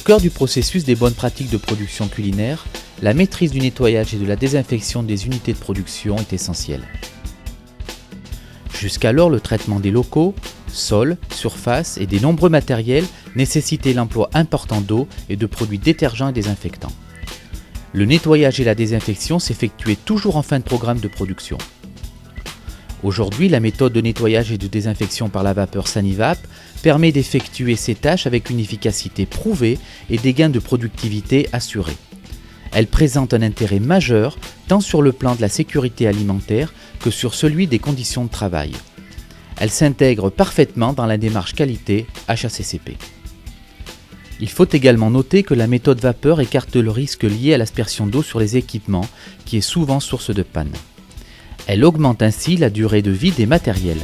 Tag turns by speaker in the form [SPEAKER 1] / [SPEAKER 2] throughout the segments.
[SPEAKER 1] cœur du processus des bonnes pratiques de production culinaire, la maîtrise du nettoyage et de la désinfection des unités de production est essentielle. Jusqu'alors, le traitement des locaux, sols, surfaces et des nombreux matériels nécessitait l'emploi important d'eau et de produits détergents et désinfectants. Le nettoyage et la désinfection s'effectuaient toujours en fin de programme de production. Aujourd'hui, la méthode de nettoyage et de désinfection par la vapeur Sanivap permet d'effectuer ces tâches avec une efficacité prouvée et des gains de productivité assurés. Elle présente un intérêt majeur tant sur le plan de la sécurité alimentaire que sur celui des conditions de travail. Elle s'intègre parfaitement dans la démarche qualité HACCP. Il faut également noter que la méthode vapeur écarte le risque lié à l'aspersion d'eau sur les équipements, qui est souvent source de panne. Elle augmente ainsi la durée de vie des matériels.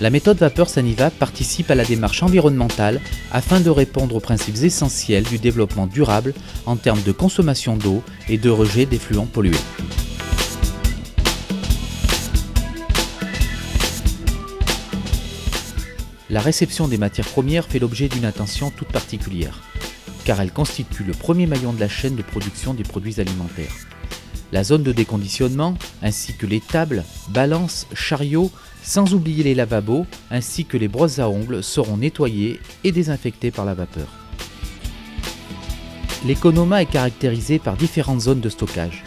[SPEAKER 1] La méthode vapeur Sanivap participe à la démarche environnementale afin de répondre aux principes essentiels du développement durable en termes de consommation d'eau et de rejet d'effluents pollués. La réception des matières premières fait l'objet d'une attention toute particulière, car elle constitue le premier maillon de la chaîne de production des produits alimentaires. La zone de déconditionnement, ainsi que les tables, balances, chariots, sans oublier les lavabos, ainsi que les brosses à ongles seront nettoyés et désinfectés par la vapeur. L'économa est caractérisé par différentes zones de stockage.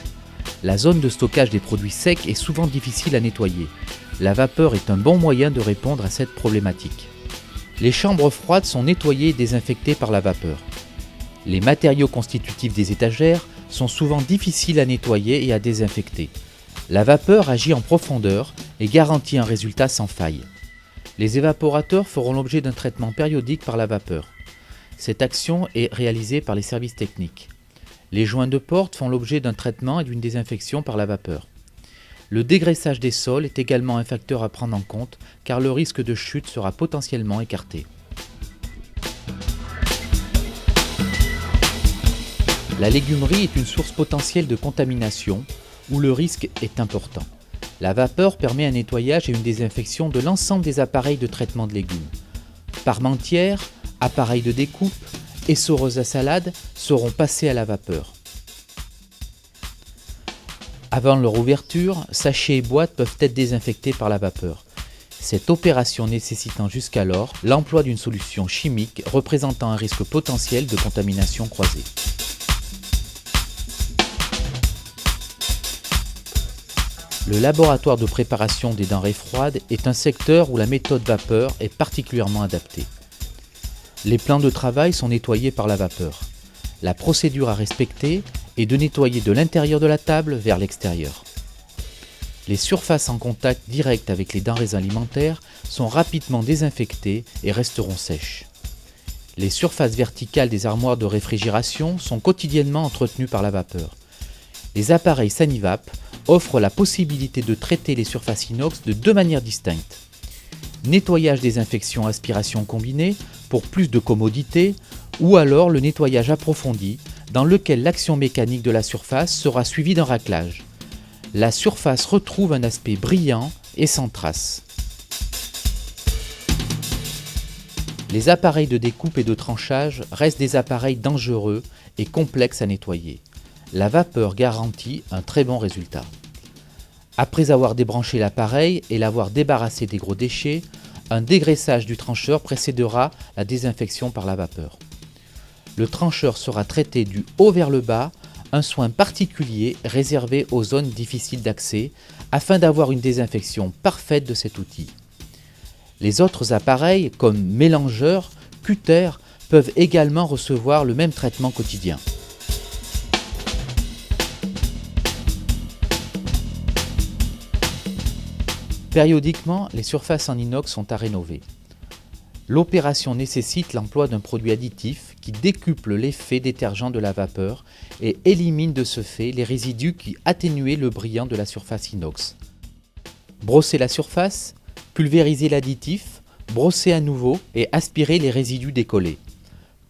[SPEAKER 1] La zone de stockage des produits secs est souvent difficile à nettoyer. La vapeur est un bon moyen de répondre à cette problématique. Les chambres froides sont nettoyées et désinfectées par la vapeur. Les matériaux constitutifs des étagères sont souvent difficiles à nettoyer et à désinfecter. La vapeur agit en profondeur et garantit un résultat sans faille. Les évaporateurs feront l'objet d'un traitement périodique par la vapeur. Cette action est réalisée par les services techniques. Les joints de porte font l'objet d'un traitement et d'une désinfection par la vapeur. Le dégraissage des sols est également un facteur à prendre en compte car le risque de chute sera potentiellement écarté. La légumerie est une source potentielle de contamination où le risque est important. La vapeur permet un nettoyage et une désinfection de l'ensemble des appareils de traitement de légumes. Parmentières, appareils de découpe, essoreuses à salade seront passés à la vapeur. Avant leur ouverture, sachets et boîtes peuvent être désinfectés par la vapeur. Cette opération nécessitant jusqu'alors l'emploi d'une solution chimique représentant un risque potentiel de contamination croisée. Le laboratoire de préparation des denrées froides est un secteur où la méthode vapeur est particulièrement adaptée. Les plans de travail sont nettoyés par la vapeur. La procédure à respecter est de nettoyer de l'intérieur de la table vers l'extérieur. Les surfaces en contact direct avec les denrées alimentaires sont rapidement désinfectées et resteront sèches. Les surfaces verticales des armoires de réfrigération sont quotidiennement entretenues par la vapeur. Les appareils Sanivap offrent la possibilité de traiter les surfaces inox de deux manières distinctes. Nettoyage, désinfection, aspiration combinée pour plus de commodité, ou alors le nettoyage approfondi dans lequel l'action mécanique de la surface sera suivie d'un raclage. La surface retrouve un aspect brillant et sans trace. Les appareils de découpe et de tranchage restent des appareils dangereux et complexes à nettoyer. La vapeur garantit un très bon résultat. Après avoir débranché l'appareil et l'avoir débarrassé des gros déchets, un dégraissage du trancheur précédera la désinfection par la vapeur. Le trancheur sera traité du haut vers le bas, un soin particulier réservé aux zones difficiles d'accès afin d'avoir une désinfection parfaite de cet outil. Les autres appareils comme mélangeurs, cutters peuvent également recevoir le même traitement quotidien. Périodiquement, les surfaces en inox sont à rénover. L'opération nécessite l'emploi d'un produit additif qui décuple l'effet détergent de la vapeur et élimine de ce fait les résidus qui atténuaient le brillant de la surface inox. Brosser la surface, pulvériser l'additif, brosser à nouveau et aspirer les résidus décollés.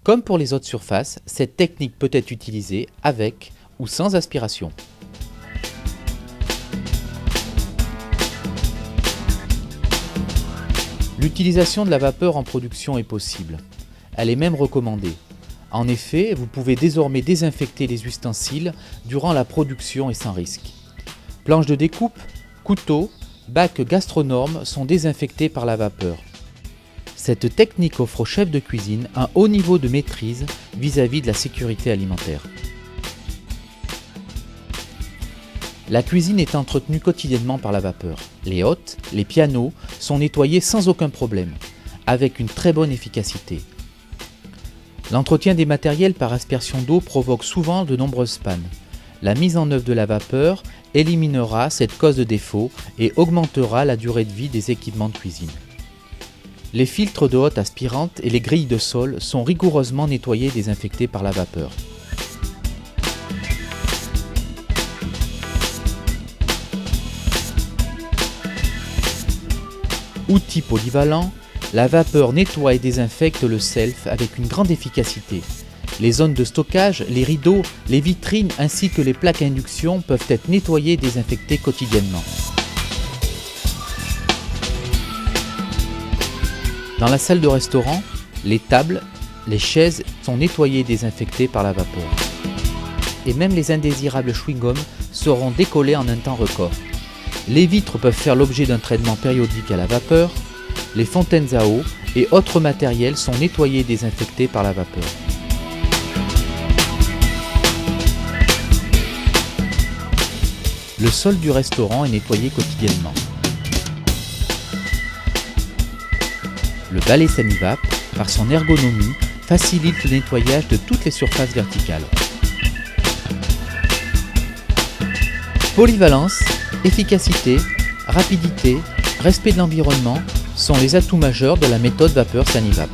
[SPEAKER 1] Comme pour les autres surfaces, cette technique peut être utilisée avec ou sans aspiration. L'utilisation de la vapeur en production est possible. elle est même recommandée. En effet, vous pouvez désormais désinfecter les ustensiles durant la production et sans risque. Planches de découpe, couteaux, bacs gastronormes sont désinfectés par la vapeur. Cette technique offre aux chefs de cuisine un haut niveau de maîtrise vis-à-vis de la sécurité alimentaire. La cuisine est entretenue quotidiennement par la vapeur. Les hottes, les pianos sont nettoyés sans aucun problème, avec une très bonne efficacité. L'entretien des matériels par aspersion d'eau provoque souvent de nombreuses pannes. La mise en œuvre de la vapeur éliminera cette cause de défaut et augmentera la durée de vie des équipements de cuisine. Les filtres de hotte aspirante et les grilles de sol sont rigoureusement nettoyés et désinfectés par la vapeur. Outil polyvalent, la vapeur nettoie et désinfecte le self avec une grande efficacité. Les zones de stockage, les rideaux, les vitrines ainsi que les plaques à induction peuvent être nettoyées et désinfectées quotidiennement. Dans la salle de restaurant, les tables, les chaises sont nettoyées et désinfectées par la vapeur. Et même les indésirables chewing-gums seront décollés en un temps record. Les vitres peuvent faire l'objet d'un traitement périodique à la vapeur. Les fontaines à eau et autres matériels sont nettoyés et désinfectés par la vapeur. Le sol du restaurant est nettoyé quotidiennement. Le balai Sanivap, par son ergonomie, facilite le nettoyage de toutes les surfaces verticales. Polyvalence, efficacité, rapidité, respect de l'environnement sont les atouts majeurs de la méthode vapeur Sanivap.